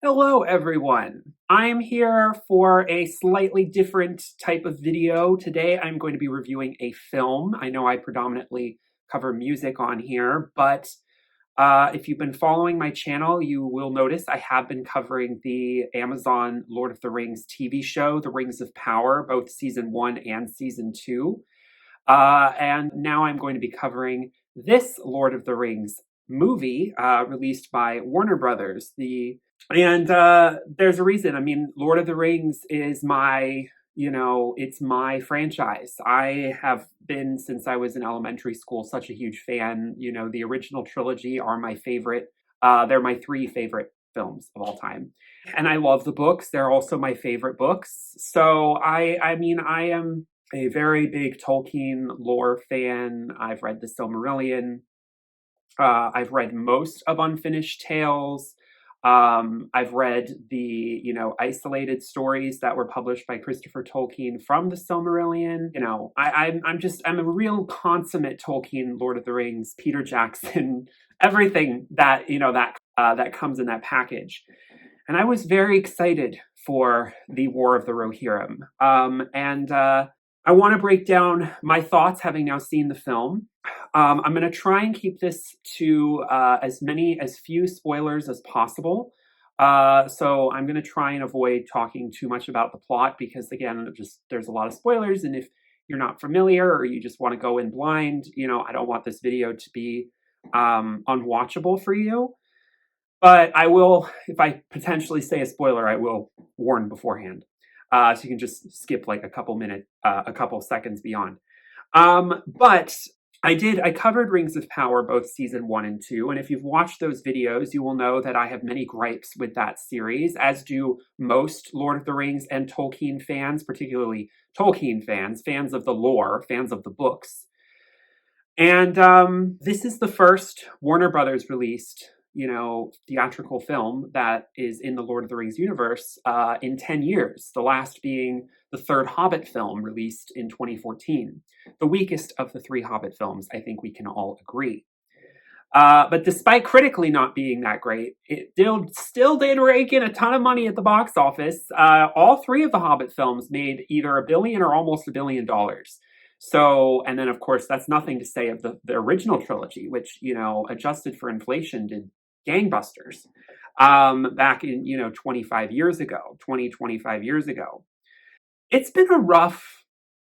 Hello, everyone. I'm here for a slightly different type of video. Today, I'm going to be reviewing a film. I know I predominantly cover music on here, but if you've been following my channel, you will notice I have been covering the Amazon Lord of the Rings TV show, The Rings of Power, both season 1 and season 2. And now I'm going to be covering this Lord of the Rings movie released by Warner Brothers. There's a reason. I mean, Lord of the Rings is it's my franchise. I have been since I was in elementary school such a huge fan. The original trilogy are my favorite. They're my three favorite films of all time. And I love the books. They're also my favorite books. So I am a very big Tolkien lore fan. I've read the Silmarillion. I've read most of Unfinished Tales. I've read the, isolated stories that were published by Christopher Tolkien from the Silmarillion. I'm a real consummate Tolkien, Lord of the Rings, Peter Jackson, everything that, that comes in that package. And I was very excited for the War of the Rohirrim. I want to break down my thoughts having now seen the film. I'm going to try and keep this to as few spoilers as possible. So I'm going to try and avoid talking too much about the plot because, again, there's a lot of spoilers. And if you're not familiar or you just want to go in blind, I don't want this video to be unwatchable for you. But I will, if I potentially say a spoiler, I will warn beforehand. So you can just skip like a couple seconds beyond. But I covered Rings of Power, both season 1 and 2. And if you've watched those videos, you will know that I have many gripes with that series, as do most Lord of the Rings and Tolkien fans, particularly Tolkien fans of the lore, fans of the books. And this is the first Warner Brothers released theatrical film that is in the Lord of the Rings universe in 10 years, the last being the third Hobbit film released in 2014. The weakest of the three Hobbit films, I think we can all agree. But despite critically not being that great, it still did rake in a ton of money at the box office. All three of the Hobbit films made either $1 billion or almost $1 billion. So, and then of course, that's nothing to say of the original trilogy, which, adjusted for inflation, did gangbusters back in 25 years ago. It's been a rough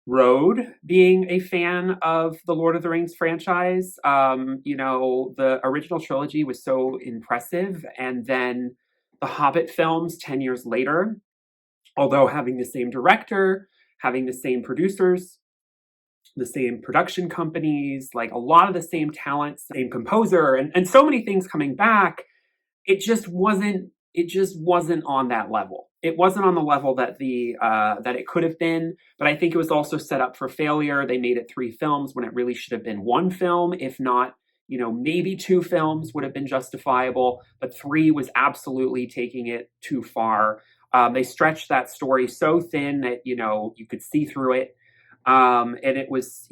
road being a fan of the Lord of the Rings franchise. The original trilogy was so impressive, and then the Hobbit films 10 years later, although having the same director, having the same producers, the same production companies, like a lot of the same talents, same composer, and so many things coming back, it just wasn't on that level. It wasn't on the level that that it could have been, but I think it was also set up for failure. They made it 3 films when it really should have been 1 film, if not, maybe 2 films would have been justifiable, but 3 was absolutely taking it too far. They stretched that story so thin that, you could see through it. And it was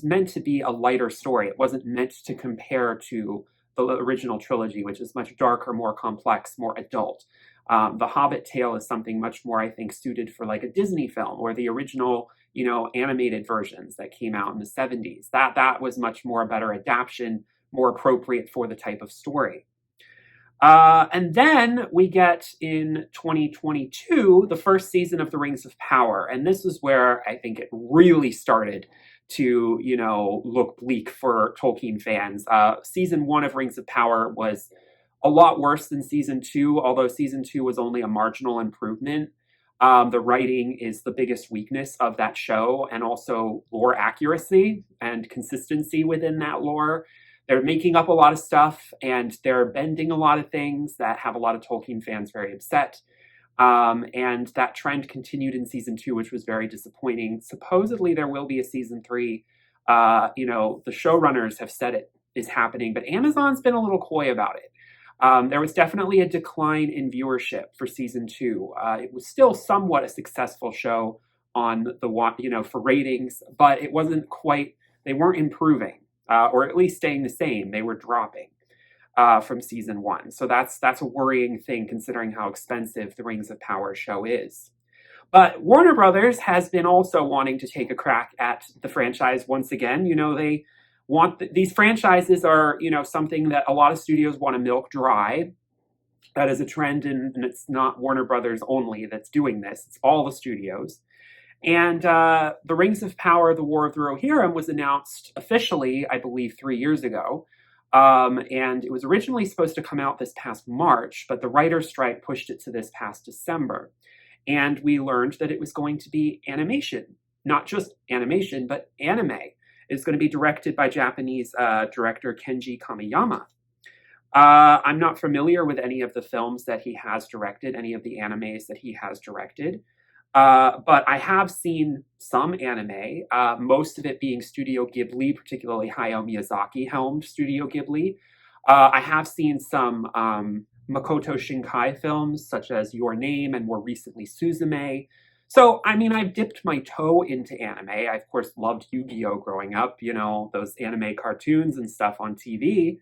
meant to be a lighter story. It wasn't meant to compare to the original trilogy, which is much darker, more complex, more adult. The Hobbit tale is something much more, I think, suited for like a Disney film or the original, animated versions that came out in the 70s. That was much more a better adaptation, more appropriate for the type of story. And then we get in 2022, the first season of The Rings of Power. And this is where I think it really started to, look bleak for Tolkien fans. Season 1 of Rings of Power was a lot worse than season 2, although season 2 was only a marginal improvement. The writing is the biggest weakness of that show, and also lore accuracy and consistency within that lore. They're making up a lot of stuff, and they're bending a lot of things that have a lot of Tolkien fans very upset. And that trend continued in season 2, which was very disappointing. Supposedly there will be a season 3. The showrunners have said it is happening, but Amazon's been a little coy about it. There was definitely a decline in viewership for season 2. It was still somewhat a successful show on the, for ratings, but it wasn't quite, they weren't improving. Or at least staying the same. They were dropping. from season one. So that's a worrying thing considering how expensive the Rings of Power show is. But Warner Brothers has been also wanting to take a crack at the franchise once again. They want these franchises are, something that a lot of studios want to milk dry. That is a trend, and it's not Warner Brothers only that's doing this. It's all the studios. And The Rings of Power, The War of the Rohirrim was announced officially, I believe, 3 years ago. And it was originally supposed to come out this past March, but the writer's strike pushed it to this past December. And we learned that it was going to be animation, not just animation, but anime. It's going to be directed by Japanese director Kenji Kamiyama. I'm not familiar with any of the films that he has directed, any of the animes that he has directed. But I have seen some anime, most of it being Studio Ghibli, particularly Hayao Miyazaki helmed Studio Ghibli. I have seen some Makoto Shinkai films, such as Your Name and more recently Suzume. So, I've dipped my toe into anime. I, of course, loved Yu-Gi-Oh! Growing up, those anime cartoons and stuff on TV.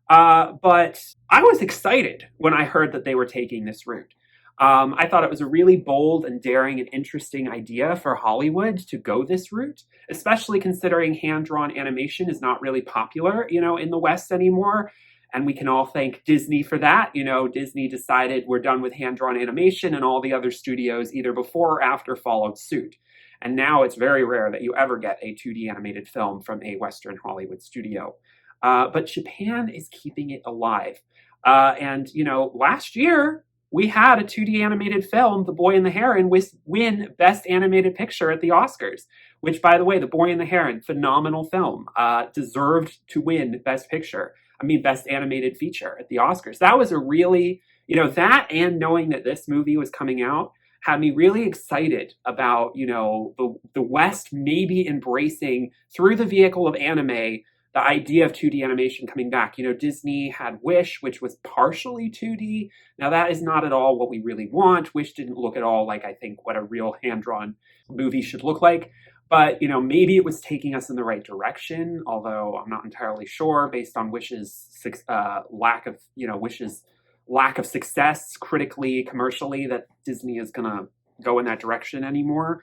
But I was excited when I heard that they were taking this route. I thought it was a really bold and daring and interesting idea for Hollywood to go this route, especially considering hand-drawn animation is not really popular, in the West anymore. And we can all thank Disney for that. Disney decided we're done with hand-drawn animation, and all the other studios either before or after followed suit. And now it's very rare that you ever get a 2D animated film from a Western Hollywood studio. But Japan is keeping it alive. And last year, we had a 2D animated film, The Boy and the Heron, win Best Animated Picture at the Oscars, which, by the way, The Boy and the Heron, phenomenal film, deserved to win Best Animated Feature at the Oscars. That was a really, that and knowing that this movie was coming out had me really excited about, the West maybe embracing, through the vehicle of anime, the idea of 2D animation coming back. Disney had Wish, which was partially 2D. Now, that is not at all what we really want. Wish didn't look at all like, I think, what a real hand-drawn movie should look like. But, maybe it was taking us in the right direction, although I'm not entirely sure based on Wish's lack of success critically, commercially, that Disney is going to go in that direction anymore.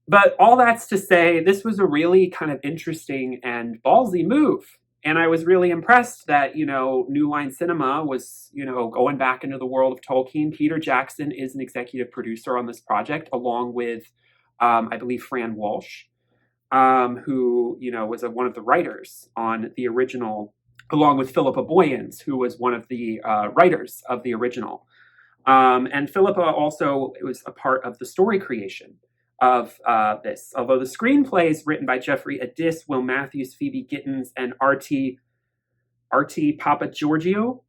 But all that's to say, this was a really kind of interesting and ballsy move. And I was really impressed that, New Line Cinema was, going back into the world of Tolkien. Peter Jackson is an executive producer on this project, along with, I believe, Fran Walsh, who, was one of the writers on the original, along with Philippa Boyens, who was one of the writers of the original. And Philippa also was a part of the story creation of this, although the screenplay is written by Jeffrey Addis, Will Matthews, Phoebe Gittins, and R.T. Papagiorgio.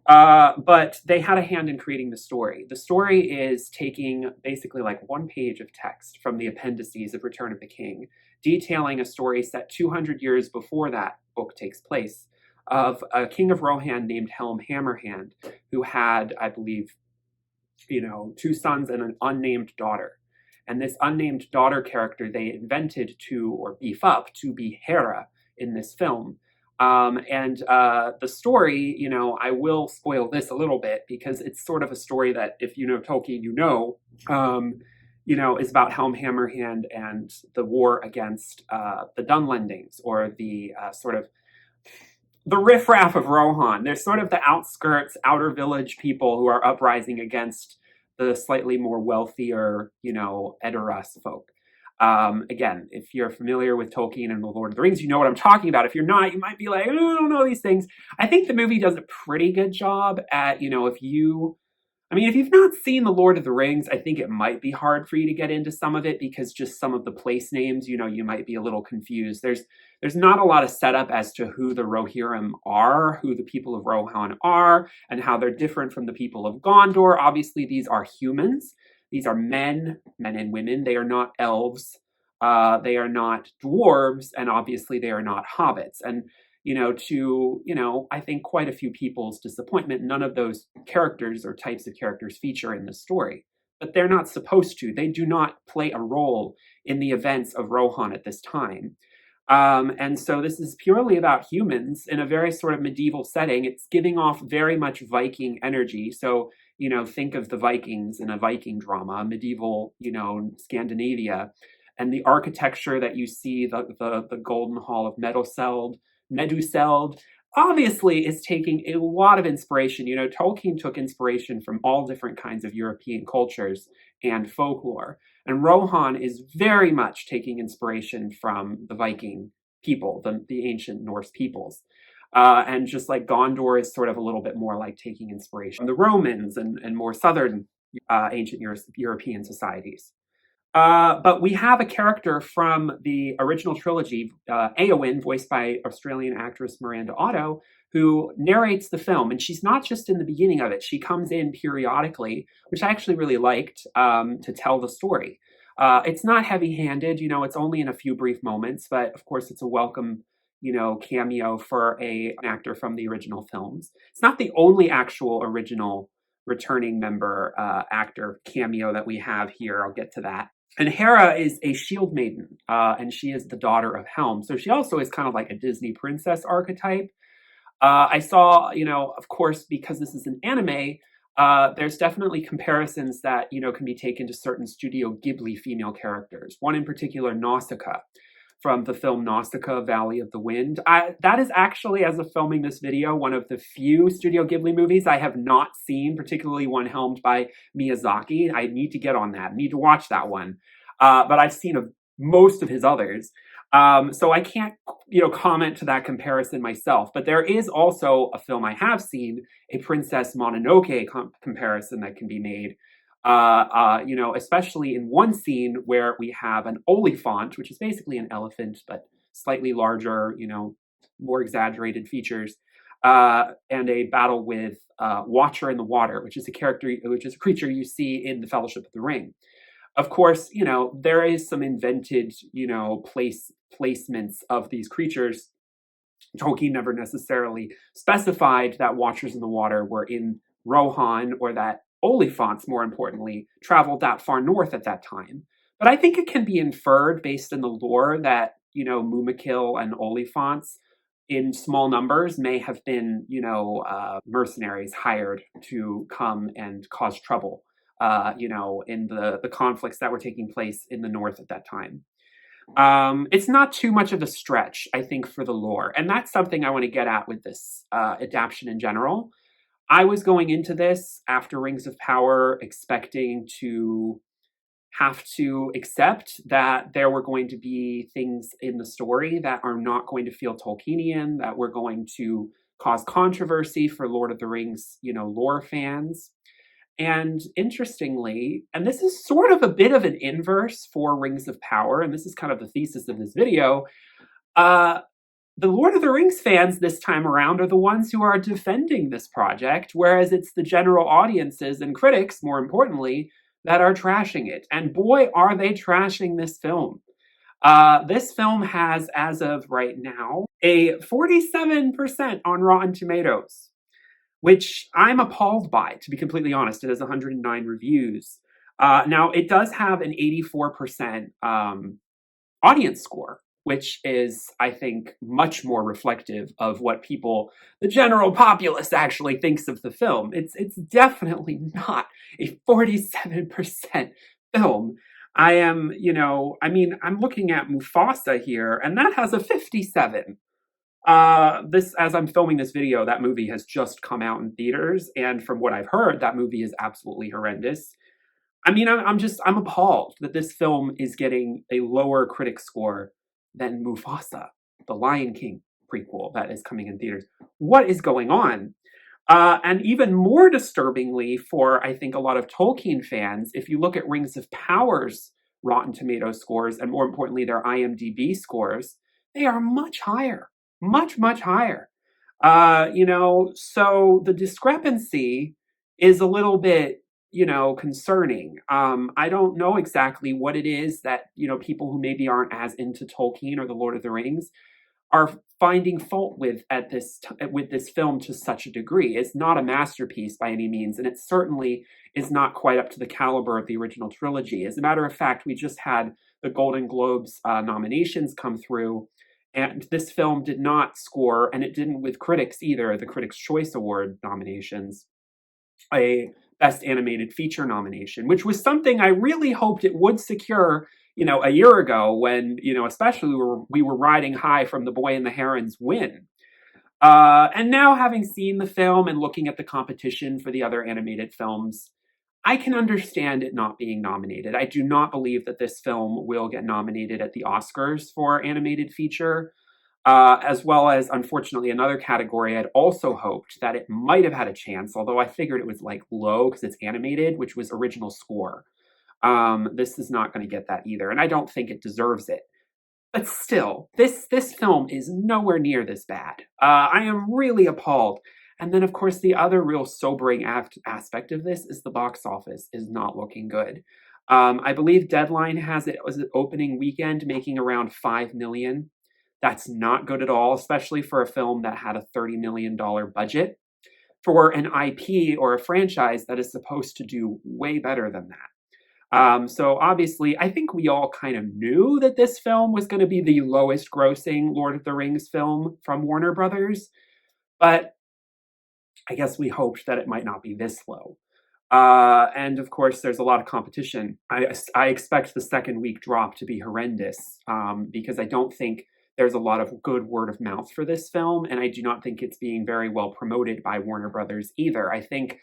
But they had a hand in creating the story. The story is taking basically like one page of text from the appendices of Return of the King, detailing a story set 200 years before that book takes place, of a king of Rohan named Helm Hammerhand, who had, I believe, 2 sons and an unnamed daughter. And this unnamed daughter character they invented or beef up to be Hera in this film. And the story, I will spoil this a little bit because it's sort of a story that if you know Tolkien, is about Helm Hammerhand and the war against the Dunlendings, or the sort of the riffraff of Rohan. They're sort of the outskirts, outer village people who are uprising against the slightly more wealthier, Edoras folk. Again, if you're familiar with Tolkien and The Lord of the Rings, you know what I'm talking about. If you're not, you might be like, I don't know these things. I think the movie does a pretty good job at, if you've not seen The Lord of the Rings, I think it might be hard for you to get into some of it because just some of the place names, you might be a little confused. There's not a lot of setup as to who the Rohirrim are, who the people of Rohan are, and how they're different from the people of Gondor. Obviously, these are humans. These are men and women. They are not elves. They are not dwarves. And obviously, they are not hobbits. And I think quite a few people's disappointment, none of those characters or types of characters feature in the story. But they're not supposed to. They do not play a role in the events of Rohan at this time. And so this is purely about humans in a very sort of medieval setting. It's giving off very much Viking energy. So, think of the Vikings in a Viking drama, medieval, Scandinavia, and the architecture that you see, the Golden Hall of Meduseld, obviously is taking a lot of inspiration. Tolkien took inspiration from all different kinds of European cultures and folklore. And Rohan is very much taking inspiration from the Viking people, the ancient Norse peoples. And just like Gondor is sort of a little bit more like taking inspiration from the Romans and more southern ancient European societies. But we have a character from the original trilogy, Eowyn, voiced by Australian actress Miranda Otto, who narrates the film. And she's not just in the beginning of it, she comes in periodically, which I actually really liked, to tell the story. It's not heavy handed, it's only in a few brief moments, but of course it's a welcome cameo for an actor from the original films. It's not the only actual original returning member actor cameo that we have here. I'll get to that. And Hera is a shield maiden, and she is the daughter of Helm. So she also is kind of like a Disney princess archetype. I saw, of course, because this is an anime, there's definitely comparisons that, can be taken to certain Studio Ghibli female characters. One in particular, Nausicaa, from the film Nausicaa, Valley of the Wind. That is actually, as of filming this video, one of the few Studio Ghibli movies I have not seen, particularly one helmed by Miyazaki. I need to get on that. I need to watch that one. But I've seen most of his others. So I can't, comment to that comparison myself. But there is also a film I have seen, a Princess Mononoke comparison that can be made. Especially in one scene where we have an olifant, which is basically an elephant, but slightly larger, more exaggerated features, and a battle with Watcher in the Water, which is a creature you see in the Fellowship of the Ring. Of course, there is some invented, placements of these creatures. Tolkien never necessarily specified that Watchers in the Water were in Rohan, or that olifants, more importantly, traveled that far north at that time. But I think it can be inferred based on the lore that, Mumakil and olifants in small numbers may have been, mercenaries hired to come and cause trouble, in the conflicts that were taking place in the north at that time. It's not too much of a stretch, I think, for the lore. And that's something I want to get at with this adaptation in general. I was going into this after Rings of Power expecting to have to accept that there were going to be things in the story that are not going to feel Tolkienian, that were going to cause controversy for Lord of the Rings, lore fans. And interestingly, and this is sort of a bit of an inverse for Rings of Power, and this is kind of the thesis of this video, the Lord of the Rings fans this time around are the ones who are defending this project, whereas it's the general audiences and critics, more importantly, that are trashing it. And boy, are they trashing this film. This film has, as of right now, a 47% on Rotten Tomatoes, which I'm appalled by, to be completely honest. It has 109 reviews. Now, it does have an 84% audience score, which is, I think, much more reflective of what the general populace actually thinks of the film. It's definitely not a 47% film. I'm looking at Mufasa here, and that has a 57. As I'm filming this video, that movie has just come out in theaters, and from what I've heard, that movie is absolutely horrendous. I'm appalled that this film is getting a lower critic score than Mufasa, the Lion King prequel that is coming in theaters. What is going on? And even more disturbingly for, I think, a lot of Tolkien fans, if you look at Rings of Power's Rotten Tomatoes scores, and more importantly, their IMDb scores, they are much higher. Much, much higher. So the discrepancy is a little bit, concerning. I don't know exactly what it is that, people who maybe aren't as into Tolkien or the Lord of the Rings are finding fault with this film to such a degree. It's not a masterpiece by any means, and it certainly is not quite up to the caliber of the original trilogy. As a matter of fact, we just had the Golden Globes nominations come through, And this film did not score, and it didn't with critics either, the Critics' Choice Award nominations, a Best Animated Feature nomination, which was something I really hoped it would secure, a year ago when, especially we were riding high from The Boy and the Heron's win. And now, having seen the film and looking at the competition for the other animated films, I can understand it not being nominated. I do not believe that this film will get nominated at the Oscars for animated feature, as well as, unfortunately, another category I'd also hoped that it might have had a chance, although I figured it was like low because it's animated, which was original score. This is not going to get that either, and I don't think it deserves it. But still, this film is nowhere near this bad. I am really appalled. And then, of course, the other real sobering aspect of this is the box office is not looking good. I believe Deadline has it was an opening weekend making around $5 million. That's not good at all, especially for a film that had a $30 million budget, for an IP or a franchise that is supposed to do way better than that. So obviously, I think we all kind of knew that this film was going to be the lowest grossing Lord of the Rings film from Warner Brothers, but I guess we hoped that it might not be this low. And of course, there's a lot of competition. I expect the second week drop to be horrendous, because I don't think there's a lot of good word of mouth for this film, and I do not think it's being very well promoted by Warner Brothers either. I think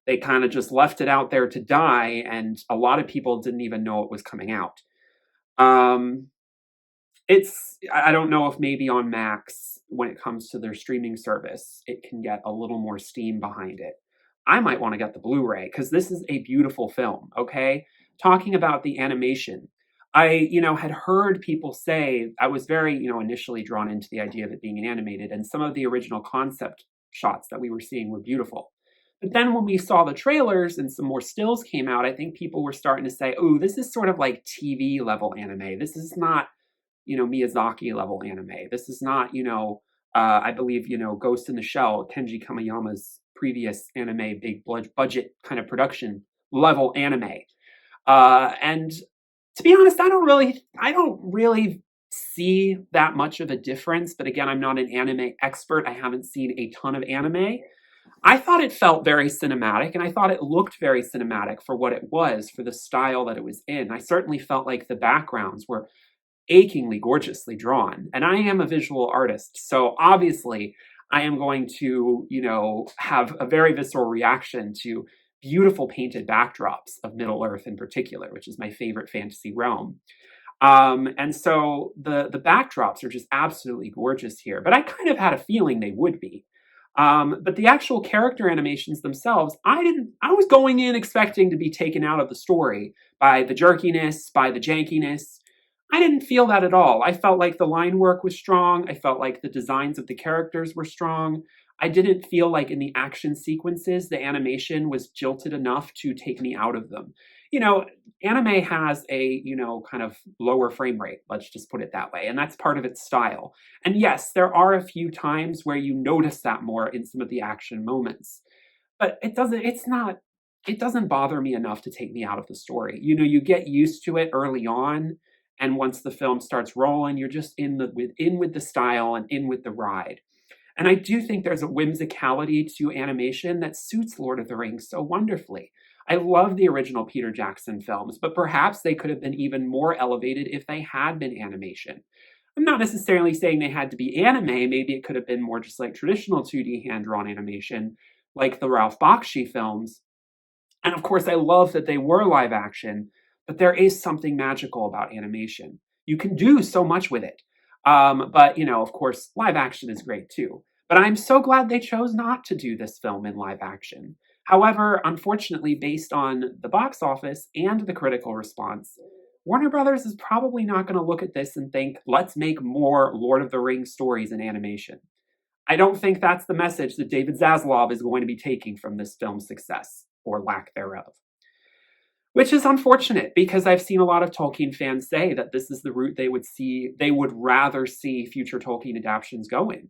they kind of just left it out there to die, and a lot of people didn't even know it was coming out. I don't know if maybe on Max, when it comes to their streaming service, it can get a little more steam behind it. I might want to get the Blu-ray, because this is a beautiful film, okay? Talking about the animation, I, had heard people say, I was very, initially drawn into the idea of it being animated, and some of the original concept shots that we were seeing were beautiful. But then when we saw the trailers and some more stills came out, I think people were starting to say, oh, this is sort of like TV level anime. This is not, Miyazaki level anime. This is not, I believe, Ghost in the Shell, Kenji Kamiyama's previous anime, big budget kind of production level anime. And to be honest, I don't really see that much of a difference. But again, I'm not an anime expert. I haven't seen a ton of anime. I thought it felt very cinematic, and I thought it looked very cinematic for what it was, for the style that it was in. I certainly felt like the backgrounds were achingly gorgeously drawn, and I am a visual artist, so obviously I am going to, have a very visceral reaction to beautiful painted backdrops of Middle-earth in particular, which is my favorite fantasy realm. And so the backdrops are just absolutely gorgeous here, but I kind of had a feeling they would be. But the actual character animations themselves, I was going in expecting to be taken out of the story by the jerkiness, by the jankiness. I didn't feel that at all. I felt like the line work was strong. I felt like the designs of the characters were strong. I didn't feel like in the action sequences, the animation was jilted enough to take me out of them. Anime has a, kind of lower frame rate, let's just put it that way. And that's part of its style. And yes, there are a few times where you notice that more in some of the action moments. But it doesn't bother me enough to take me out of the story. You get used to it early on. And once the film starts rolling, you're just in with the style and in with the ride. And I do think there's a whimsicality to animation that suits Lord of the Rings so wonderfully. I love the original Peter Jackson films, but perhaps they could have been even more elevated if they had been animation. I'm not necessarily saying they had to be anime. Maybe it could have been more just like traditional 2D hand-drawn animation, like the Ralph Bakshi films. And of course, I love that they were live action, but there is something magical about animation. You can do so much with it. But, of course, live action is great too. But I'm so glad they chose not to do this film in live action. However, unfortunately, based on the box office and the critical response, Warner Brothers is probably not going to look at this and think, let's make more Lord of the Rings stories in animation. I don't think that's the message that David Zaslav is going to be taking from this film's success, or lack thereof. Which is unfortunate, because I've seen a lot of Tolkien fans say that this is the route they would rather see future Tolkien adaptations going.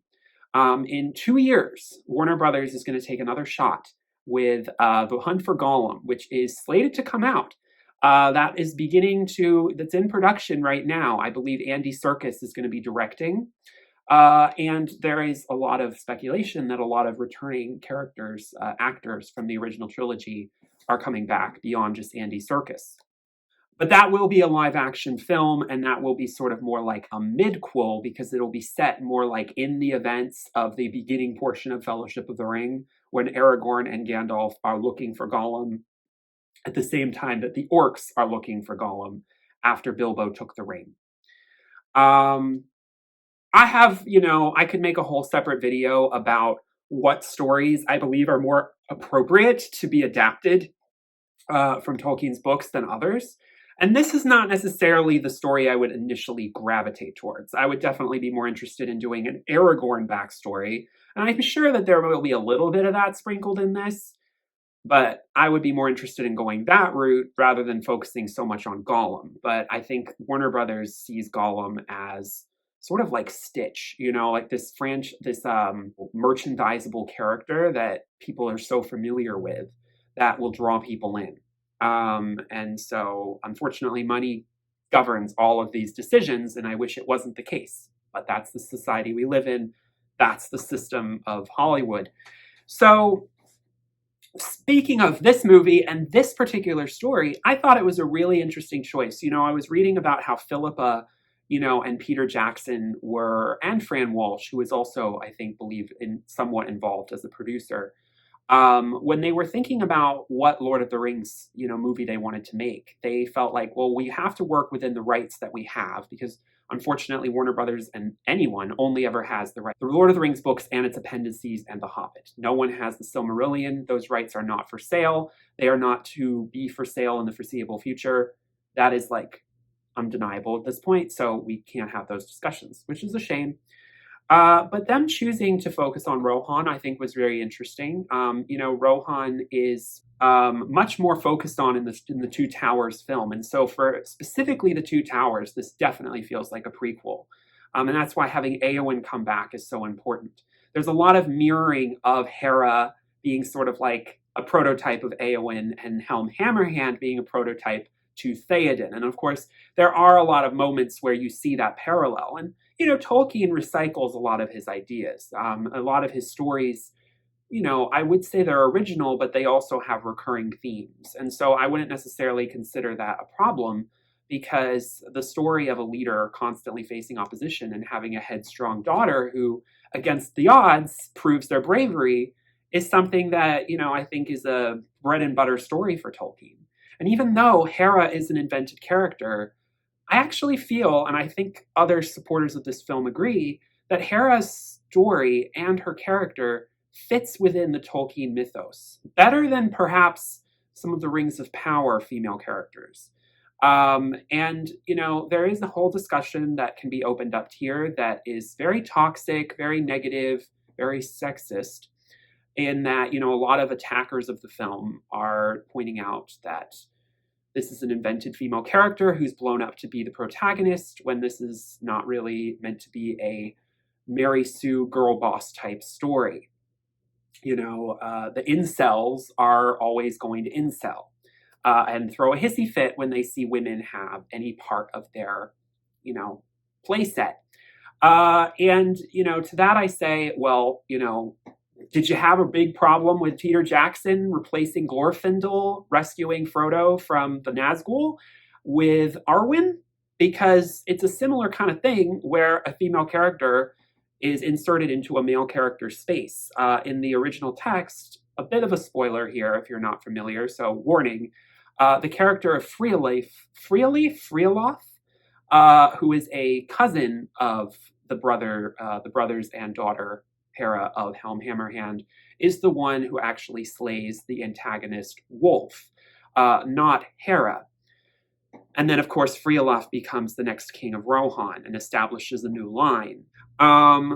In 2 years, Warner Brothers is going to take another shot with The Hunt for Gollum, which is slated to come out. That's in production right now. I believe Andy Serkis is going to be directing. And there is a lot of speculation that a lot of returning characters, actors from the original trilogy, are coming back beyond just Andy Serkis. But that will be a live action film, and that will be sort of more like a midquel because it'll be set more like in the events of the beginning portion of Fellowship of the Ring, when Aragorn and Gandalf are looking for Gollum at the same time that the orcs are looking for Gollum after Bilbo took the ring. I have, I could make a whole separate video about what stories I believe are more appropriate to be adapted from Tolkien's books than others. And this is not necessarily the story I would initially gravitate towards. I would definitely be more interested in doing an Aragorn backstory. And I'm sure that there will be a little bit of that sprinkled in this. But I would be more interested in going that route rather than focusing so much on Gollum. But I think Warner Brothers sees Gollum as sort of like Stitch, like this merchandisable character that people are so familiar with that will draw people in. And so, unfortunately, money governs all of these decisions, and I wish it wasn't the case. But that's the society we live in. That's the system of Hollywood. So, speaking of this movie and this particular story, I thought it was a really interesting choice. I was reading about how Philippa, and Peter Jackson and Fran Walsh, who is also, I think, somewhat involved as a producer, when they were thinking about what Lord of the Rings, movie they wanted to make, they felt like, well, we have to work within the rights that we have because unfortunately, Warner Brothers and anyone only ever has the right. The Lord of the Rings books and its appendices and The Hobbit. No one has the Silmarillion. Those rights are not for sale. They are not to be for sale in the foreseeable future. That is undeniable at this point. So we can't have those discussions, which is a shame. But them choosing to focus on Rohan, I think, was very interesting. Rohan is much more focused on in the Two Towers film. And so for specifically the Two Towers, this definitely feels like a prequel. And that's why having Éowyn come back is so important. There's a lot of mirroring of Hera being sort of like a prototype of Éowyn and Helm Hammerhand being a prototype to Theoden. And of course, there are a lot of moments where you see that parallel. And, Tolkien recycles a lot of his ideas. A lot of his stories, I would say they're original, but they also have recurring themes. And so I wouldn't necessarily consider that a problem because the story of a leader constantly facing opposition and having a headstrong daughter who, against the odds, proves their bravery is something that, I think is a bread and butter story for Tolkien. And even though Hera is an invented character, I actually feel, and I think other supporters of this film agree, that Hera's story and her character fits within the Tolkien mythos better than perhaps some of the Rings of Power female characters. And there is a whole discussion that can be opened up here that is very toxic, very negative, very sexist, in that, a lot of attackers of the film are pointing out that this is an invented female character who's blown up to be the protagonist when this is not really meant to be a Mary Sue girl boss type story. The incels are always going to incel and throw a hissy fit when they see women have any part of their, play set. And to that I say, well, did you have a big problem with Peter Jackson replacing Glorfindel, rescuing Frodo from the Nazgul with Arwen? Because it's a similar kind of thing where a female character is inserted into a male character's space. In the original text, a bit of a spoiler here if you're not familiar, so warning, the character of Frealoth, who is a cousin of the brothers and daughter Hera of Helm Hammerhand, is the one who actually slays the antagonist Wolf, not Hera. And then, of course, Frealoth becomes the next king of Rohan and establishes a new line,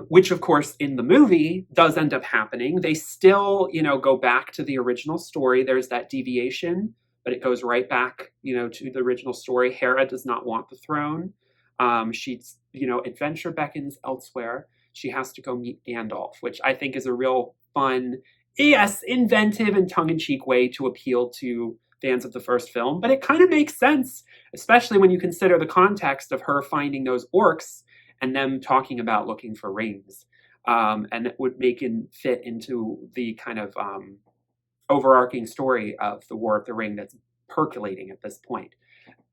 which, of course, in the movie does end up happening. They still, go back to the original story. There's that deviation, but it goes right back, to the original story. Hera does not want the throne. She's, adventure beckons elsewhere. She has to go meet Gandalf, which I think is a real fun, yes, inventive and tongue-in-cheek way to appeal to fans of the first film. But it kind of makes sense, especially when you consider the context of her finding those orcs and them talking about looking for rings. And it would fit into the kind of overarching story of the War of the Ring that's percolating at this point.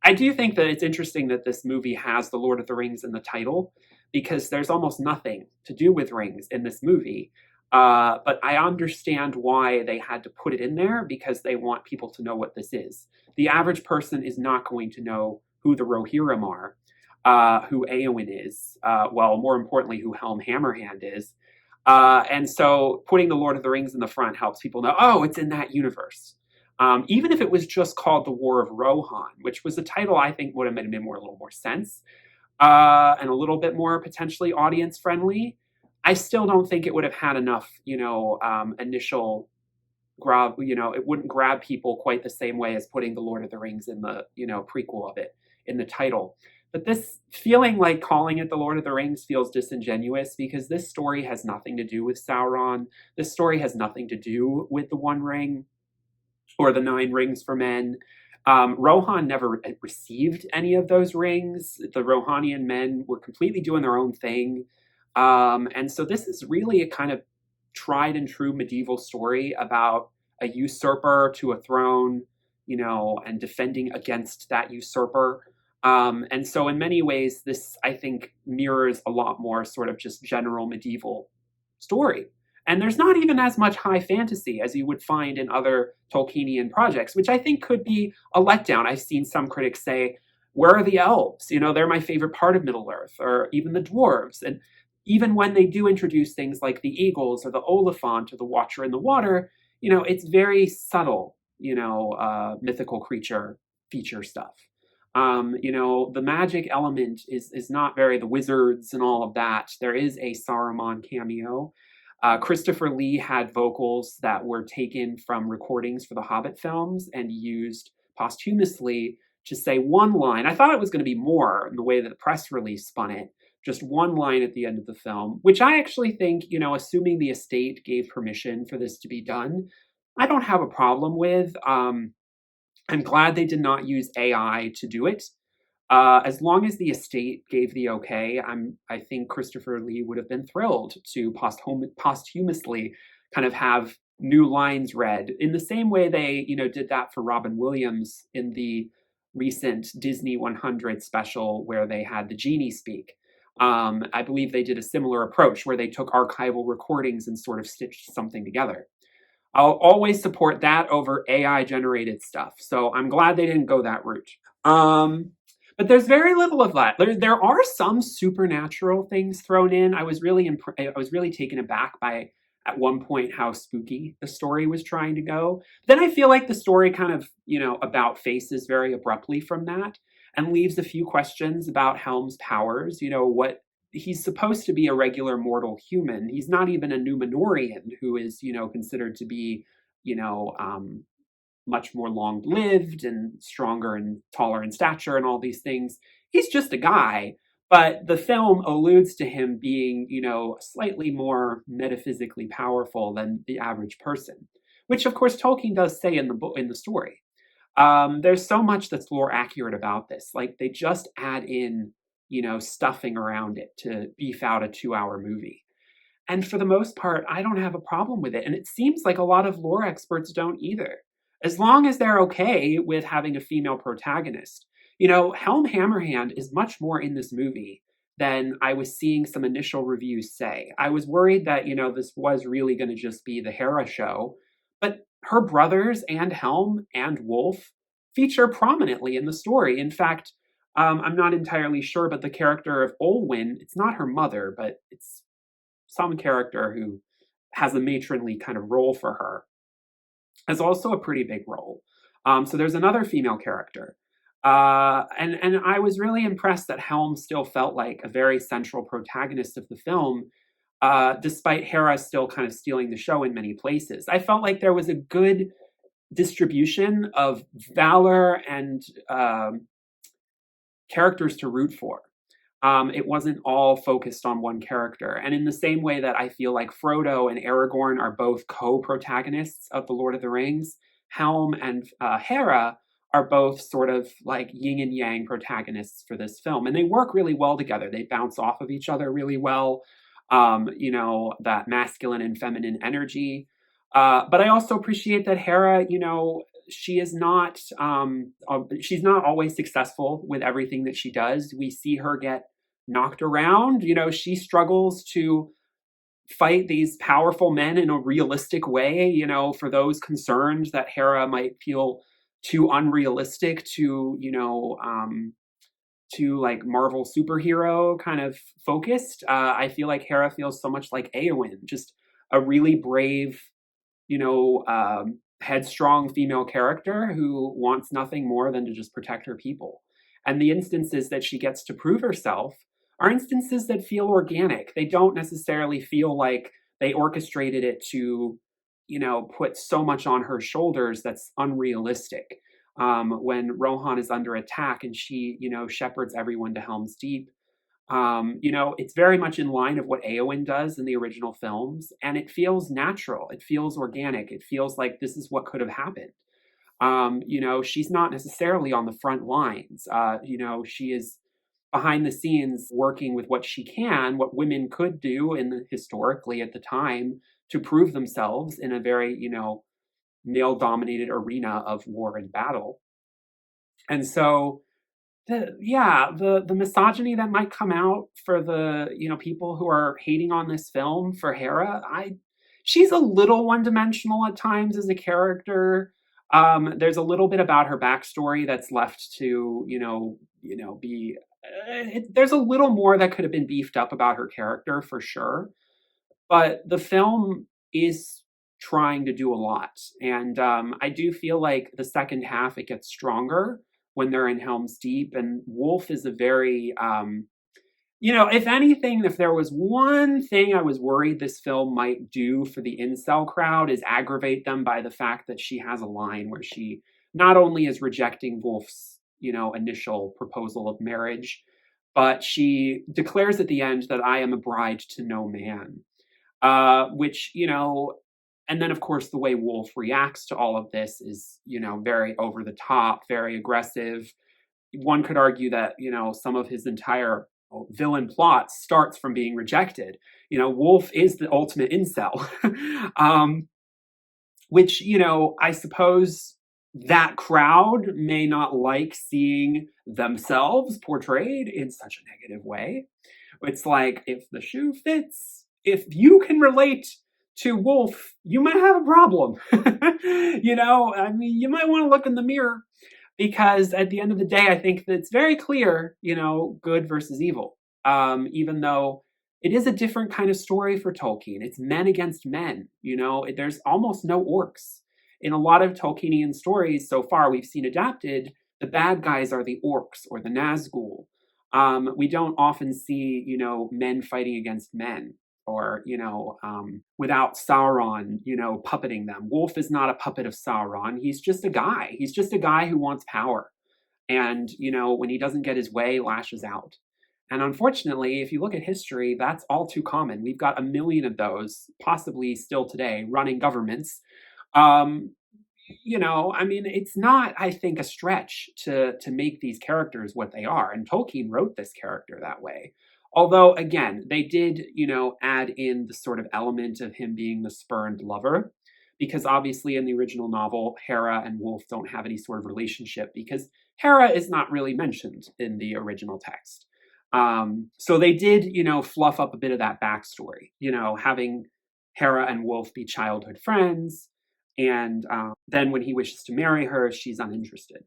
I do think that it's interesting that this movie has the Lord of the Rings in the title, because there's almost nothing to do with rings in this movie. But I understand why they had to put it in there, because they want people to know what this is. The average person is not going to know who the Rohirrim are, who Eowyn is, well, more importantly, who Helm Hammerhand is. And so putting the Lord of the Rings in the front helps people know, oh, it's in that universe. Even if it was just called The War of Rohan, which was a title I think would have made a little more sense, and a little bit more potentially audience friendly, I still don't think it would have had enough, initial grab, it wouldn't grab people quite the same way as putting The Lord of the Rings in the, prequel of it in the title. But this feeling like calling it The Lord of the Rings feels disingenuous, because this story has nothing to do with Sauron. This story has nothing to do with the One Ring or the 9 rings for men. Rohan never received any of those rings. The Rohanian men were completely doing their own thing. And so this is really a kind of tried and true medieval story about a usurper to a throne, and defending against that usurper. And so in many ways, this, I think, mirrors a lot more sort of just general medieval story. And there's not even as much high fantasy as you would find in other Tolkienian projects, which I think could be a letdown. I've seen some critics say, where are the elves? They're my favorite part of Middle-earth, or even the dwarves. And even when they do introduce things like the eagles or the Oliphant or the Watcher in the Water, it's very subtle, mythical creature feature stuff. The magic element is not very, the wizards and all of that. There is a Saruman cameo. Christopher Lee had vocals that were taken from recordings for the Hobbit films and used posthumously to say one line. I thought it was going to be more in the way that the press release spun it, just one line at the end of the film, which I actually think, assuming the estate gave permission for this to be done, I don't have a problem with. I'm glad they did not use AI to do it. As long as the estate gave the okay, I think Christopher Lee would have been thrilled to posthumously kind of have new lines read in the same way they, did that for Robin Williams in the recent Disney 100 special where they had the genie speak. I believe they did a similar approach where they took archival recordings and sort of stitched something together. I'll always support that over AI-generated stuff, so I'm glad they didn't go that route. But there's very little of that. There are some supernatural things thrown in. I was really taken aback by, at one point, how spooky the story was trying to go. Then I feel like the story kind of, about faces very abruptly from that and leaves a few questions about Helm's powers. What he's supposed to be a regular mortal human. He's not even a Numenorian who is, considered to be, much more long-lived and stronger and taller in stature and all these things. He's just a guy, but the film alludes to him being, slightly more metaphysically powerful than the average person, which of course Tolkien does say in the story. There's so much that's lore accurate about this. Like they just add in, stuffing around it to beef out a 2-hour movie. And for the most part, I don't have a problem with it. And it seems like a lot of lore experts don't either. As long as they're okay with having a female protagonist. Helm Hammerhand is much more in this movie than I was seeing some initial reviews say. I was worried that, this was really going to just be the Hera show, but her brothers and Helm and Wolf feature prominently in the story. In fact, I'm not entirely sure, but the character of Olwen, it's not her mother, but it's some character who has a matronly kind of role for her, has also a pretty big role. So there's another female character. And I was really impressed that Helm still felt like a very central protagonist of the film, despite Hera still kind of stealing the show in many places. I felt like there was a good distribution of valor and characters to root for. It wasn't all focused on one character. And in the same way that I feel like Frodo and Aragorn are both co-protagonists of The Lord of the Rings, Helm and Hera are both sort of like yin and yang protagonists for this film, and they work really well together. They bounce off of each other really well. That masculine and feminine energy. But I also appreciate that Hera, she is not, she's not always successful with everything that she does. We see her get knocked around. She struggles to fight these powerful men in a realistic way, for those concerned that Hera might feel too unrealistic to like Marvel superhero kind of focused. I feel like Hera feels so much like Eowyn, just a really brave, headstrong female character who wants nothing more than to just protect her people. And the instances that she gets to prove herself are instances that feel organic. They don't necessarily feel like they orchestrated it to, put so much on her shoulders that's unrealistic. When Rohan is under attack and she, shepherds everyone to Helm's Deep, it's very much in line of what Eowyn does in the original films, and it feels natural. It feels organic. It feels like this is what could have happened. She's not necessarily on the front lines. She is behind the scenes working with what she can, what women could do historically at the time to prove themselves in a very, male dominated arena of war and battle. And so the misogyny that might come out for the people who are hating on this film for Hera, she's a little one-dimensional at times as a character. There's a little bit about her backstory that's left to be there's a little more that could have been beefed up about her character for sure, but the film is trying to do a lot, and I do feel like the second half it gets stronger when they're in Helm's Deep, and Wolf is a very, if anything, if there was one thing I was worried this film might do for the incel crowd is aggravate them by the fact that she has a line where she not only is rejecting Wolf's, initial proposal of marriage, but she declares at the end that I am a bride to no man, which, and then, of course, the way Wolf reacts to all of this is, very over the top, very aggressive. One could argue that, some of his entire villain plot starts from being rejected. Wolf is the ultimate incel, which, I suppose that crowd may not like seeing themselves portrayed in such a negative way. It's like, if the shoe fits, if you can relate to Wolf, you might have a problem. You might want to look in the mirror, because at the end of the day, I think that it's very clear, good versus evil. Even though it is a different kind of story for Tolkien. It's men against men, there's almost no orcs. In a lot of Tolkienian stories so far we've seen adapted, the bad guys are the orcs or the Nazgul. We don't often see, men fighting against men, or, without Sauron, puppeting them. Wolf is not a puppet of Sauron. He's just a guy. He's just a guy who wants power. And, when he doesn't get his way, lashes out. And unfortunately, if you look at history, that's all too common. We've got a million of those, possibly still today, running governments. It's not, I think, a stretch to make these characters what they are. And Tolkien wrote this character that way. Although, again, they did, add in the sort of element of him being the spurned lover, because obviously in the original novel, Hera and Wolf don't have any sort of relationship, because Hera is not really mentioned in the original text. So they did, fluff up a bit of that backstory, having Hera and Wolf be childhood friends, and then when he wishes to marry her, she's uninterested.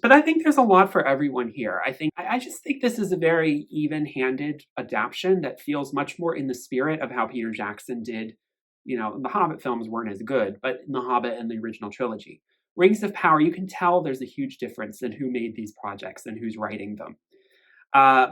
But I think there's a lot for everyone here. I just think this is a very even-handed adaptation that feels much more in the spirit of how Peter Jackson did. The Hobbit films weren't as good, but in The Hobbit and the original trilogy. Rings of Power, you can tell there's a huge difference in who made these projects and who's writing them.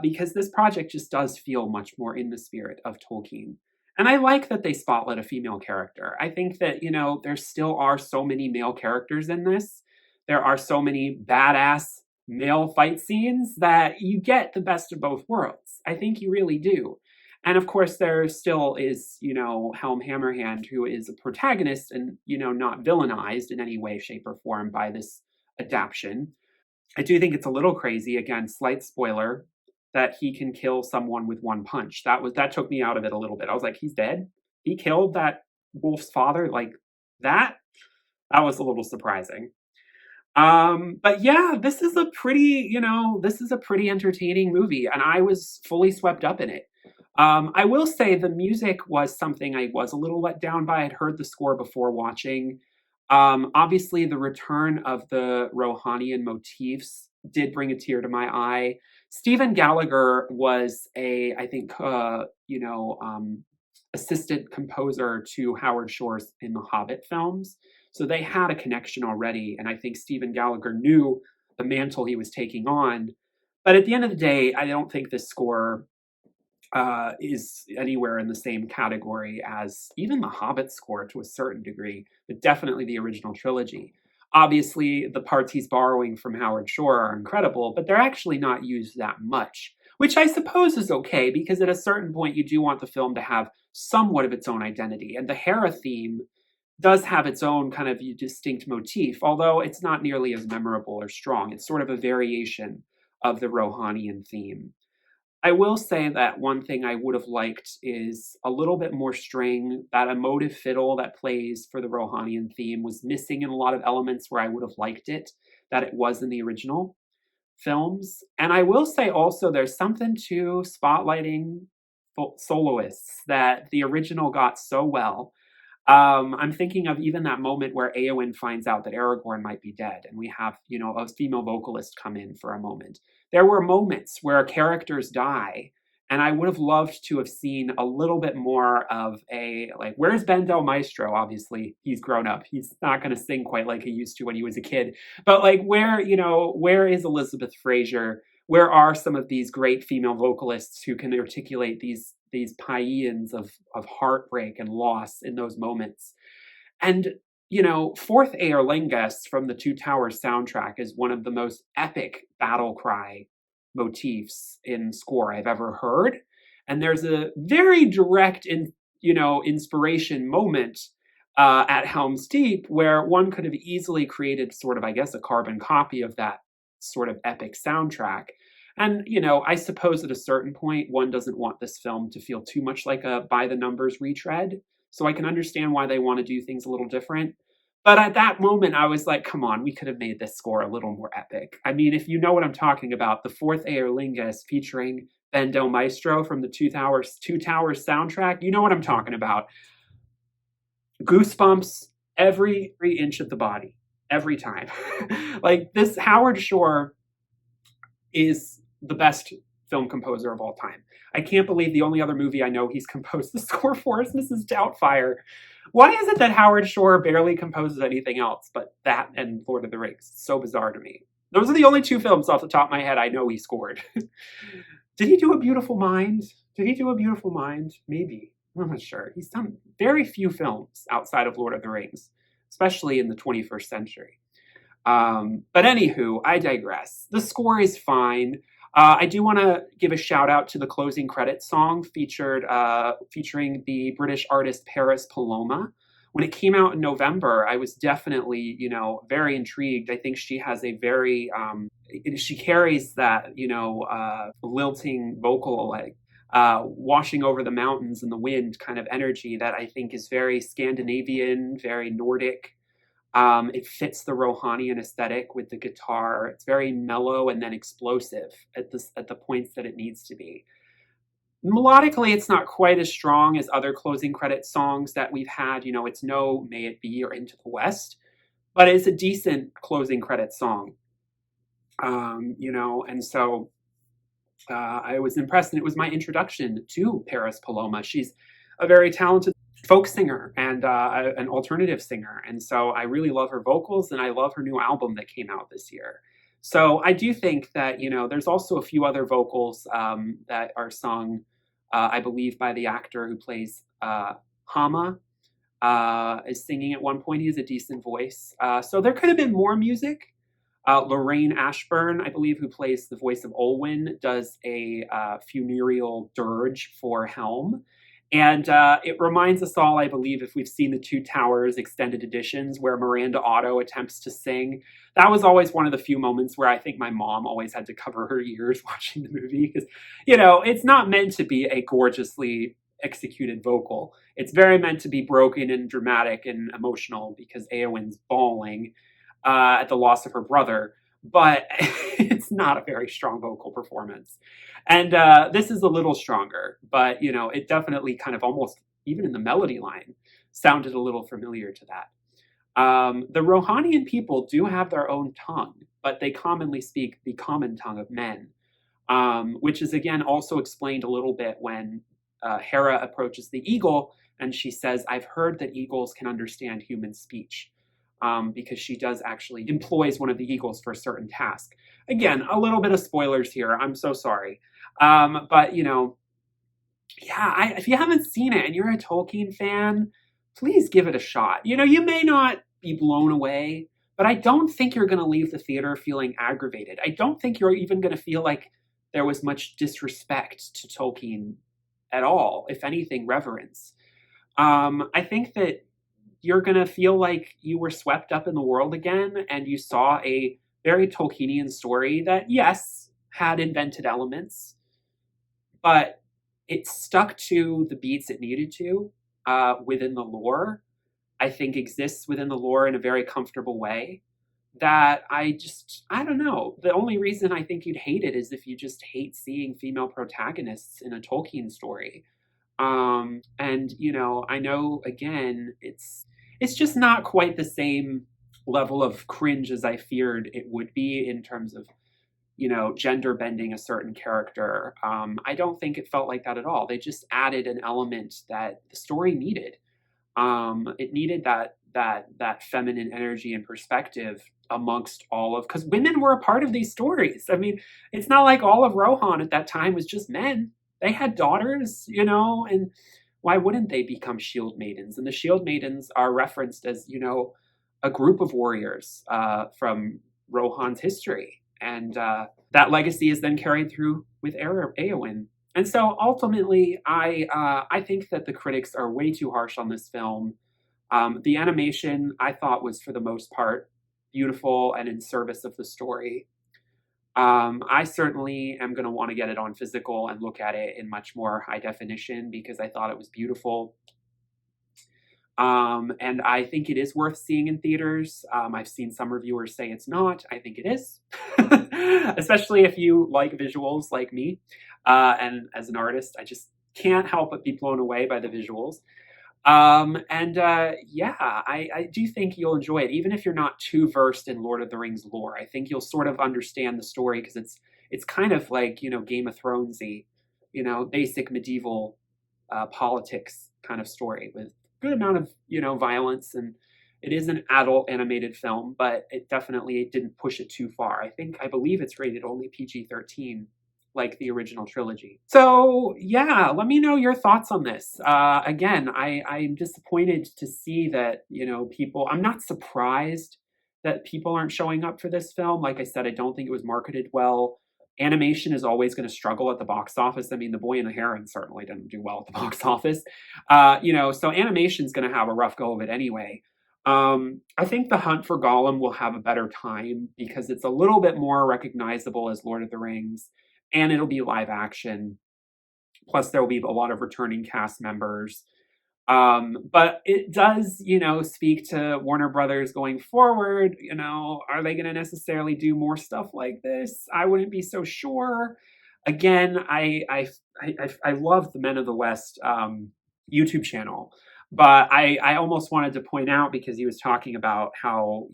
Because this project just does feel much more in the spirit of Tolkien. And I like that they spotlight a female character. I think that, there still are so many male characters in this. There are so many badass male fight scenes that you get the best of both worlds. I think you really do. And of course, there still is, Helm Hammerhand, who is a protagonist and, not villainized in any way, shape, or form by this adaption. I do think it's a little crazy, again, slight spoiler, that he can kill someone with one punch. That took me out of it a little bit. I was like, he's dead? He killed that wolf's father like that? That was a little surprising. But yeah, this is a pretty entertaining movie, and I was fully swept up in it. I will say the music was something I was a little let down by. I'd heard the score before watching. Obviously, the return of the Rohanian motifs did bring a tear to my eye. Stephen Gallagher was I think, assistant composer to Howard Shore's in the Hobbit films. So they had a connection already, and I think Stephen Gallagher knew the mantle he was taking on. But at the end of the day, I don't think this score is anywhere in the same category as even the Hobbit score to a certain degree, but definitely the original trilogy. Obviously, the parts he's borrowing from Howard Shore are incredible, but they're actually not used that much, which I suppose is okay because at a certain point you do want the film to have somewhat of its own identity. And the Hera theme does have its own kind of distinct motif, although it's not nearly as memorable or strong. It's sort of a variation of the Rohanian theme. I will say that one thing I would have liked is a little bit more string. That emotive fiddle that plays for the Rohanian theme was missing in a lot of elements where I would have liked it, that it was in the original films. And I will say also there's something to spotlighting soloists that the original got so well. I'm thinking of even that moment where Eowyn finds out that Aragorn might be dead, and we have, a female vocalist come in for a moment. There were moments where characters die, and I would have loved to have seen a little bit more of where's Ben Del Maestro? Obviously, he's grown up. He's not going to sing quite like he used to when he was a kid. But where is Elizabeth Fraser? Where are some of these great female vocalists who can articulate these paeans of heartbreak and loss in those moments? And, Fourth Aerlingus from the Two Towers soundtrack is one of the most epic battle cry motifs in score I've ever heard. And there's a very direct, inspiration moment at Helm's Deep where one could have easily created sort of, I guess, a carbon copy of that sort of epic soundtrack. And, I suppose at a certain point, one doesn't want this film to feel too much like a by the numbers retread. So I can understand why they want to do things a little different. But at that moment, I was like, come on, we could have made this score a little more epic. I mean, if you know what I'm talking about, the Fourth Aerlingus featuring Ben Del Maestro from the Two Towers soundtrack, you know what I'm talking about. Goosebumps every inch of the body, every time. Like, this Howard Shore is the best film composer of all time. I can't believe the only other movie I know he's composed the score for is Mrs. Doubtfire. Why is it that Howard Shore barely composes anything else but that and Lord of the Rings? It's so bizarre to me. Those are the only two films off the top of my head I know he scored. Did he do A Beautiful Mind? Maybe. I'm not sure. He's done very few films outside of Lord of the Rings, especially in the 21st century. But anywho, I digress. The score is fine. I do want to give a shout out to the closing credits song featuring the British artist Paris Paloma. When it came out in November, I was definitely, very intrigued. I think she has a very, she carries that, lilting vocal, washing over the mountains in the wind kind of energy that I think is very Scandinavian, very Nordic. It fits the Rohanian aesthetic with the guitar. It's very mellow and then explosive at the points that it needs to be. Melodically, it's not quite as strong as other closing credit songs that we've had. It's no May It Be or Into the West, but it's a decent closing credit song. And so I was impressed, and it was my introduction to Paris Paloma. She's a very talented folk singer and an alternative singer. And so I really love her vocals, and I love her new album that came out this year. So I do think that, there's also a few other vocals that are sung, I believe, by the actor who plays Hama, is singing at one point. He has a decent voice. So there could have been more music. Lorraine Ashburn, I believe, who plays the voice of Olwen, does a funereal dirge for Helm. And it reminds us all, I believe, if we've seen the Two Towers extended editions where Miranda Otto attempts to sing, that was always one of the few moments where I think my mom always had to cover her ears watching the movie because, it's not meant to be a gorgeously executed vocal. It's very meant to be broken and dramatic and emotional because Eowyn's bawling at the loss of her brother, but it's not a very strong vocal performance. And this is a little stronger, but it definitely kind of almost, even in the melody line, sounded a little familiar to that. The Rohanian people do have their own tongue, but they commonly speak the common tongue of men, which is again also explained a little bit when Hera approaches the eagle and she says, "I've heard that eagles can understand human speech." Because she does actually employs one of the eagles for a certain task. Again, a little bit of spoilers here. I'm so sorry. But if you haven't seen it and you're a Tolkien fan, please give it a shot. You may not be blown away, but I don't think you're going to leave the theater feeling aggravated. I don't think you're even going to feel like there was much disrespect to Tolkien at all. If anything, reverence. I think that you're going to feel like you were swept up in the world again and you saw a very Tolkienian story that, yes, had invented elements, but it stuck to the beats it needed to within the lore. I think exists within the lore in a very comfortable way that I don't know. The only reason I think you'd hate it is if you just hate seeing female protagonists in a Tolkien story. And I know again, it's just not quite the same level of cringe as I feared it would be in terms of, gender bending a certain character. I don't think it felt like that at all. They just added an element that the story needed. It needed that feminine energy and perspective amongst all of, because women were a part of these stories. I mean, it's not like all of Rohan at that time was just men. They had daughters, and why wouldn't they become shield maidens? And the shield maidens are referenced as, a group of warriors from Rohan's history. And that legacy is then carried through with Eowyn. And so ultimately, I think that the critics are way too harsh on this film. The animation, I thought, was for the most part beautiful and in service of the story. I certainly am going to want to get it on physical and look at it in much more high definition because I thought it was beautiful. And I think it is worth seeing in theaters. I've seen some reviewers say it's not. I think it is, especially if you like visuals like me. And as an artist, I just can't help but be blown away by the visuals. I do think you'll enjoy it, even if you're not too versed in Lord of the Rings lore. I think you'll sort of understand the story because it's kind of like, Game of Thronesy, basic medieval politics kind of story with good amount of, violence, and it is an adult animated film, but it definitely didn't push it too far. I believe it's rated only PG-13, like the original trilogy. So yeah, let me know your thoughts on this. Again, I'm disappointed to see that, I'm not surprised that people aren't showing up for this film. Like I said, I don't think it was marketed well. Animation is always going to struggle at the box office. I mean, The Boy and the Heron certainly didn't do well at the box office. So animation's going to have a rough go of it anyway. I think The Hunt for Gollum will have a better time because it's a little bit more recognizable as Lord of the Rings, and it'll be live action. Plus, there will be a lot of returning cast members. But it does, speak to Warner Brothers going forward. Are they going to necessarily do more stuff like this? I wouldn't be so sure. Again, I love the Men of the West YouTube channel, but I almost wanted to point out because he was talking about how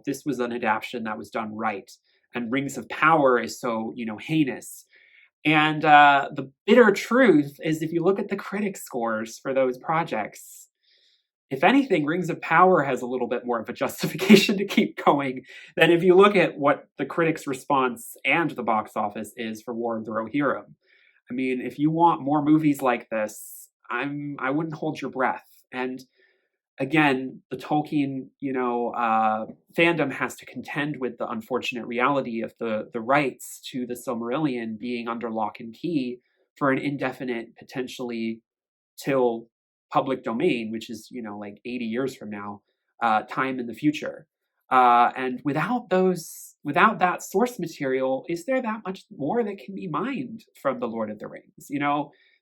this was an adaptation that was done right, and Rings of Power is so heinous. And the bitter truth is, if you look at the critic scores for those projects, if anything, Rings of Power has a little bit more of a justification to keep going than if you look at what the critics' response and the box office is for War of the Rohirrim. I mean, if you want more movies like this, I wouldn't hold your breath. And again, the Tolkien, fandom has to contend with the unfortunate reality of the rights to the Silmarillion being under lock and key for an indefinite, potentially till public domain, which is, like 80 years from now, time in the future. And without that source material, is there that much more that can be mined from the Lord of the Rings?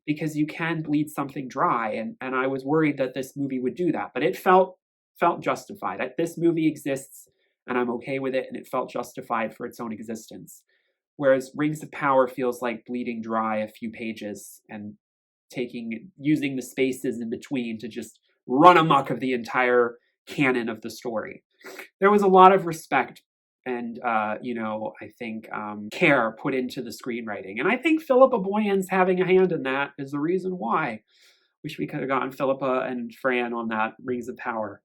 Because you can bleed something dry, and I was worried that this movie would do that, but it felt justified. This movie exists, and I'm okay with it, and it felt justified for its own existence. Whereas Rings of Power feels like bleeding dry a few pages and using the spaces in between to just run amok of the entire canon of the story. There was a lot of respect and, I think care put into the screenwriting. And I think Philippa Boyan's having a hand in that is the reason why. Wish we could have gotten Philippa and Fran on that Rings of Power.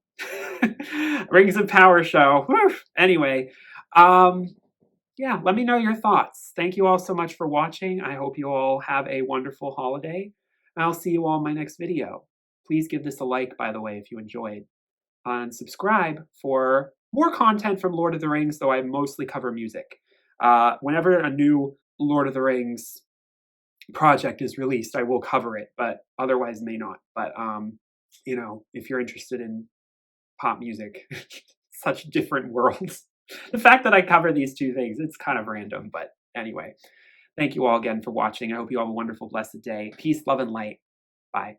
Rings of Power show. Whew. Anyway, yeah, let me know your thoughts. Thank you all so much for watching. I hope you all have a wonderful holiday. I'll see you all in my next video. Please give this a like, by the way, if you enjoyed. And subscribe for more content from Lord of the Rings, though I mostly cover music. Whenever a new Lord of the Rings project is released, I will cover it, but otherwise may not. But, if you're interested in pop music, such different worlds. The fact that I cover these two things, it's kind of random, but anyway. Thank you all again for watching. I hope you all have a wonderful, blessed day. Peace, love, and light. Bye.